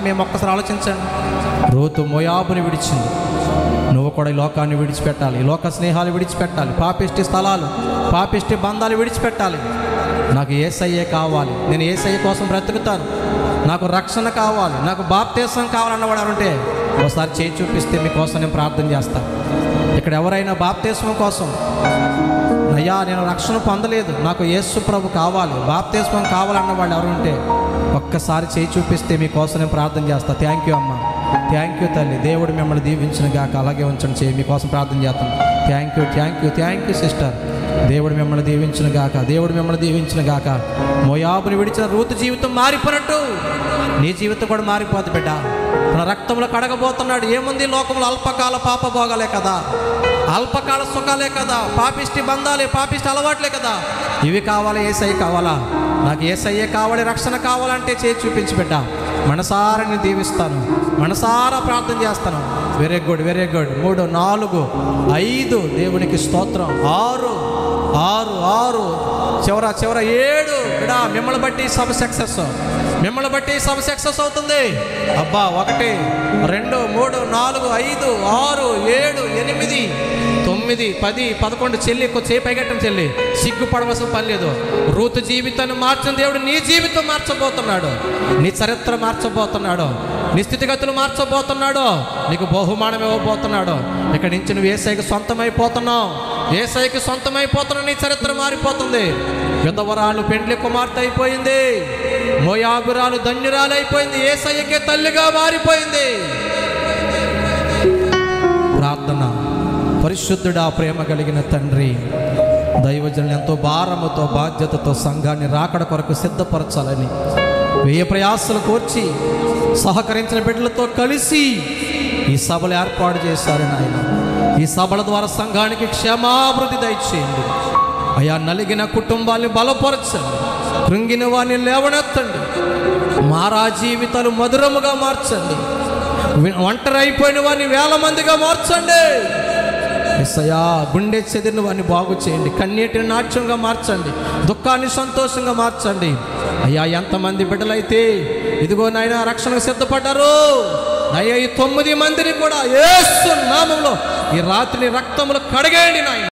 మేము ఒక్కసారి ఆలోచించండి. రూతు మోయాబుని విడిచింది. నువ్వు కూడా ఈ లోకాన్ని విడిచిపెట్టాలి, ఈ లోక స్నేహాలు విడిచిపెట్టాలి, పాపిష్టి స్థలాలు, పాపిష్టి బంధాలు విడిచిపెట్టాలి. నాకు యేసయ్యే కావాలి, నేను యేసయ్య కోసం బ్రతుకుతాను, నాకు రక్షణ కావాలి, నాకు బాప్తీసం కావాలన్నవాడు ఎవరుంటే ఒకసారి చేయి చూపిస్తే మీకోసం నేను ప్రార్థన చేస్తాను. ఇక్కడ ఎవరైనా బాప్తీసం కోసం, అయ్యా నేను రక్షణ పొందలేదు, నాకు యేసు ప్రభు కావాలి, బాప్తీసం కావాలన్న వాళ్ళు ఎవరుంటే ఒక్కసారి చేయి చూపిస్తే మీకోసం నేను ప్రార్థన చేస్తాను. థ్యాంక్ యూ అమ్మ, థ్యాంక్ యూ తల్లి, దేవుడు మిమ్మల్ని దీవించిన గాక. అలాగే ఉంచండి చేయి, మీకోసం ప్రార్థన చేస్తాను. Thank you, thank you, thank you sister. దేవుడు మిమ్మల్ని దీవించిన గాక, దేవుడు మిమ్మల్ని దీవించిన గాక. మోయాబుని విడిచిన రూతు జీవితం మారిపోయినట్టు నీ జీవితం కూడా మారిపోద్ది బిడ్డ. తన రక్తంలో కడగబోతున్నాడు. ఏముంది లోకంలో? అల్పకాల పాప భోగాలే కదా, అల్పకాల సుఖాలే కదా, పాపిష్టి బంధాలే, పాపిష్టి అలవాట్లే కదా. ఇవి కావాలి, యేసయ్య కావాలా? నాకు యేసయ్యే కావాలి, రక్షణ కావాలంటే చేసి చూపించి బిడ్డ. మనసారా నేను దీవిస్తాను, మనసారా ప్రార్థన చేస్తాను. Very good, very good. 3, 4, 5 దేవునికి స్తోత్రం. 6, 6, చివర 7 బిడా. మిమ్మల్ని బట్టి సభ సక్సెస్, మిమ్మల్ని బట్టి సభ సక్సెస్ అవుతుంది. అబ్బా 1, 2, 3, 4, 5, 6, 7, 8, 9, 10, 11 చెల్లి చేయి పైగట్టం చెల్లి, సిగ్గుపడవలసిన పని లేదు. రూతు జీవితాన్ని మార్చిన దేవుడు నీ జీవితం మార్చబోతున్నాడు, నీ చరిత్ర మార్చబోతున్నాడు, నీ స్థితిగతులు మార్చబోతున్నాడు, నీకు బహుమానం ఇవ్వబోతున్నాడు. ఇక్కడి నుంచి నువ్వు యేసయ్యకి సొంతమైపోతున్నావు, యేసయ్యకి సొంతమైపోతున్నావు. నీ చరిత్ర మారిపోతుంది. విధవరాలు పెండ్లి కుమార్తె అయిపోయింది, మోయాబురాలు ధన్యురాలు అయిపోయింది, యేసయ్యకే తల్లిగా మారిపోయింది. ప్రార్థన. పరిశుద్ధుడా, ప్రేమ కలిగిన తండ్రి, దైవజనులు ఎంతో భారముతో బాధ్యతతో సంఘాన్ని రాకడ కొరకు సిద్ధపరచాలని వ్యయ ప్రయాసలు కోర్చి సహకరించిన బిడ్డలతో కలిసి ఈ సభలు ఏర్పాటు చేశారు నాయన. ఈ సభల ద్వారా సంఘానికి క్షేమాభివృద్ధి దయచేయండి అయ్యా. నలిగిన కుటుంబాన్ని బలపరచండి, కృంగిన వారిని లేవనెత్తండి, మారా జీవితాలు మధురముగా మార్చండి, ఒంటరి అయిపోయిన వారిని 1000 మందిగా మార్చండి. యేసయ్యా, గుండె చెదిరిన వారిని బాగు చేయండి, కన్నీటిని నాట్యంగా మార్చండి, దుఃఖాన్ని సంతోషంగా మార్చండి. అయ్యా, ఎంతమంది బిడ్డలైతే ఇదిగో నాయన రక్షణకు సిద్ధపడ్డారు, అయ్యా ఈ 9 మందిని కూడా యేసు నామములో ఈ రాత్రి రక్తములో కడగేయండి నాయన.